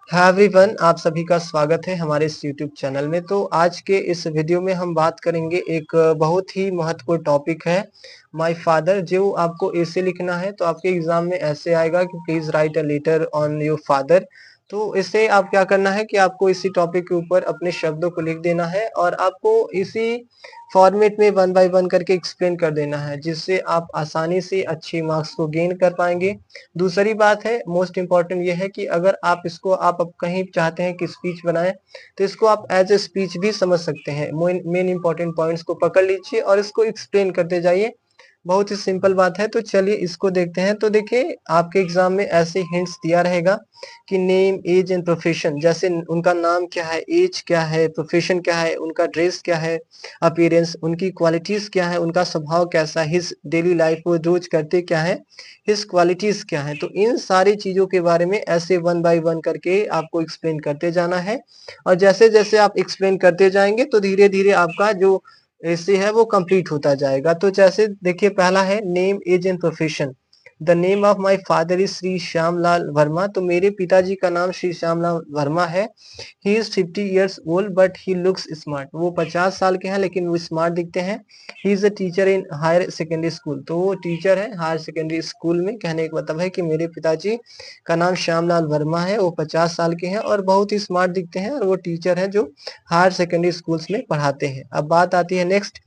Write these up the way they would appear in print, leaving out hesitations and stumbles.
Hi everyone, आप सभी का स्वागत है हमारे इस यूट्यूब चैनल में। तो आज के इस वीडियो में हम बात करेंगे एक बहुत ही महत्वपूर्ण टॉपिक है माय फादर। जो आपको ऐसे लिखना है तो आपके एग्जाम में ऐसे आएगा कि please right a later on your father. तो इससे आप क्या करना है कि आपको इसी टॉपिक के ऊपर अपने शब्दों को लिख देना है और आपको इसी फॉर्मेट में वन बाय वन करके एक्सप्लेन कर देना है, जिससे आप आसानी से अच्छी मार्क्स को गेन कर पाएंगे। दूसरी बात है, मोस्ट इम्पोर्टेंट ये है कि अगर आप इसको आप अब कहीं चाहते हैं कि स्पीच बनाएं, तो इसको आप एज ए स्पीच भी समझ सकते हैं। मेन इंपॉर्टेंट पॉइंट्स को पकड़ लीजिए और इसको एक्सप्लेन करते जाइए। बहुत ही सिंपल बात है, तो चलिए इसको देखते हैं। तो देखिए, आपके एग्जाम में ऐसे हिंट्स दिया रहेगा कि नेम, एज एंड प्रोफेशन। जैसे उनका नाम क्या है, एज क्या है, प्रोफेशन क्या है, उनका ड्रेस क्या है, अपीयरेंस, उनकी क्वालिटीज क्या है, उनका स्वभाव कैसा है, हिज डेली लाइफ वो रोज करते क्या है, हिज क्वालिटीज क्या है। तो इन सारी चीजों के बारे में ऐसे वन बाय वन करके आपको एक्सप्लेन करते जाना है। और जैसे जैसे आप एक्सप्लेन करते जाएंगे तो धीरे धीरे आपका जो ऐसे है वो कंप्लीट होता जाएगा। तो जैसे देखिए, पहला है name, age and profession. The name of my father is Shri Shyamlal Verma. तो मेरे पिताजी का नाम श्री श्यामलाल वर्मा है। He is 50 years old but he looks smart. वो 50 साल के हैं लेकिन वो स्मार्ट दिखते हैं। He is a teacher in higher secondary school. तो वो टीचर है हायर सेकेंडरी स्कूल में। कहने का मतलब है कि मेरे पिताजी का नाम श्यामलाल वर्मा है, वो 50 साल के हैं और बहुत ही स्मार्ट दिखते हैं, और वो टीचर है जो हायर सेकेंडरी स्कूल्स में पढ़ाते हैं। अब बात आती है नेक्स्ट,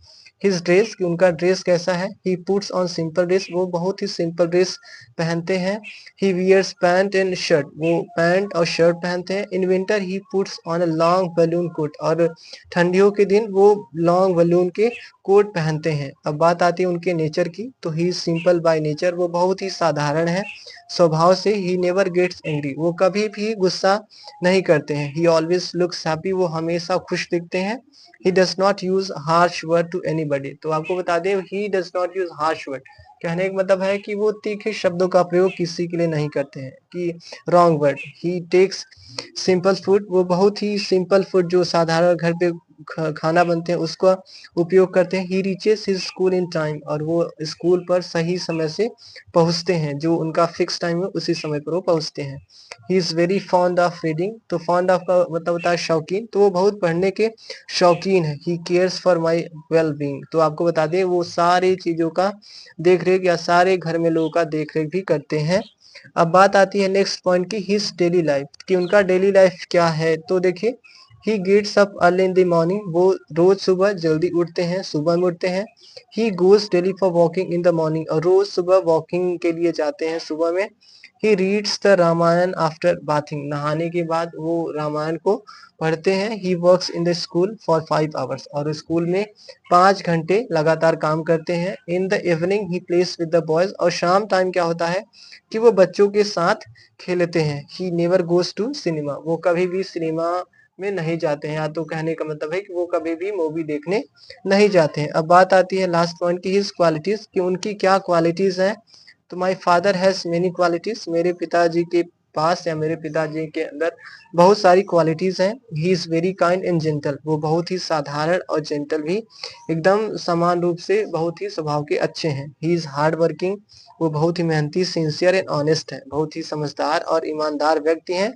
हिज ड्रेस, कि उनका ड्रेस कैसा है। He puts on simple dress. वो बहुत ही सिंपल ड्रेस पहनते हैं। He wears pant and shirt. वो पैंट और शर्ट पहनते हैं। In winter he puts on a long balloon coat. और ठंडियों के दिन वो लॉन्ग बलून के कोट पहनते हैं। अब बात आती है उनके नेचर की, तो ही सिंपल बाय नेचर। वो बहुत ही साधारण है स्वभाव से। He never gets angry. वो कभी भी गुस्सा नहीं करते हैं। He always looks happy. वो हमेशा खुश दिखते हैं। He does not use harsh word to anybody. तो आपको बता दें, he does not use harsh word, कहने का मतलब है कि वो तीखे शब्दों का प्रयोग किसी के लिए नहीं करते हैं। कि रॉन्ग वर्ड, ही टेक्स सिंपल फूड। वो बहुत ही सिंपल फूड जो साधारण घर पे खाना बनते हैं उसका उपयोग करते हैं। He reaches his school in time. और वो स्कूल पर सही समय से पहुंचते हैं। जो उनका फिक्स टाइम है उसी समय पर वो पहुंचते हैं। He is very fond of reading. तो फॉन्ड ऑफ का मतलब होता है शौकीन। तो वो बहुत पढ़ने के शौकीन है। He cares for my well being. तो आपको बता दें, वो सारी चीजों का देख रेख या सारे घर में लोगों का देख रेख भी करते हैं। अब बात आती है नेक्स्ट पॉइंट की, हिज डेली लाइफ, कि उनका डेली लाइफ क्या है। तो देखिए, he gets up early in the morning. वो रोज सुबह जल्दी उठते हैं, सुबह में उठते हैं। He goes daily for walking in the morning. और रोज सुबह वॉकिंग के लिए जाते हैं सुबह में। He reads the Ramayana after bathing. नहाने के बाद वो रामायण को पढ़ते हैं। He works in the school for 5 hours। और स्कूल में 5 घंटे लगातार काम करते हैं। In the evening he plays with the boys. और शाम टाइम क्या होता है कि वो बच्चों के साथ खेलते हैं। He never goes to cinema. वो कभी भी सिनेमा में नहीं जाते हैं, या तो कहने का मतलब है कि वो कभी भी मूवी देखने नहीं जाते हैं। अब बात आती है लास्ट पॉइंट की, हिज क्वालिटीज, कि उनकी क्या क्वालिटीज हैं। तो my father has many qualities. मेरे पिताजी के पास या मेरे पिताजी के अंदर बहुत सारी क्वालिटीज हैं। He is very kind and gentle. वो बहुत ही साधारण और जेंटल भी एकदम समान रूप से बहुत ही स्वभाव के अच्छे हैं। He is hard working. वो बहुत ही मेहनती, सिंसियर एंड ऑनेस्ट है। बहुत ही समझदार और ईमानदार व्यक्ति हैं।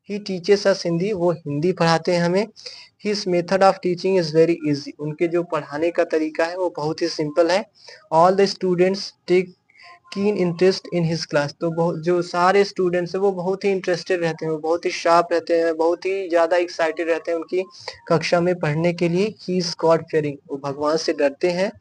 He teaches us Hindi. वो हिंदी पढ़ाते हैं हमें। His method of teaching is very easy. उनके जो पढ़ाने का तरीका है वो बहुत ही सिंपल है। All the students take keen interest in his class. तो बहुत जो सारे स्टूडेंट्स हैं वो बहुत ही इंटरेस्टेड रहते हैं, वो बहुत ही शार्प रहते हैं, बहुत ही ज्यादा एक्साइटेड रहते हैं उनकी कक्षा में पढ़ने के लिए। He is god fearing. वो भगवान से डरते हैं।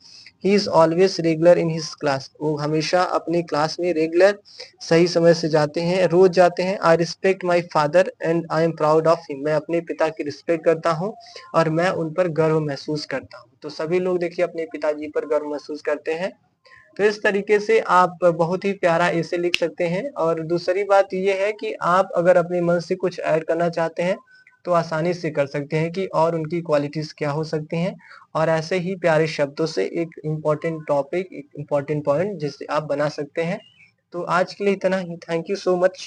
He is always regular in his class. वो हमेशा अपनी क्लास में रेगुलर सही समय से जाते हैं, रोज जाते हैं। I respect my father and I am proud of him. मैं अपने पिता की रिस्पेक्ट करता हूँ और मैं उन पर गर्व महसूस करता हूँ। तो सभी लोग देखिए अपने पिताजी पर गर्व महसूस करते हैं। तो इस तरीके से आप बहुत ही प्यारा ऐसे लिख सकते हैं। और दूसरी बात ये है कि आप अगर अपने मन से कुछ ऐड करना चाहते हैं तो आसानी से कर सकते हैं कि और उनकी क्वालिटीज क्या हो सकती हैं। और ऐसे ही प्यारे शब्दों से एक इम्पोर्टेंट टॉपिक, एक इम्पोर्टेंट पॉइंट जिसे आप बना सकते हैं। तो आज के लिए इतना ही। Thank you so much.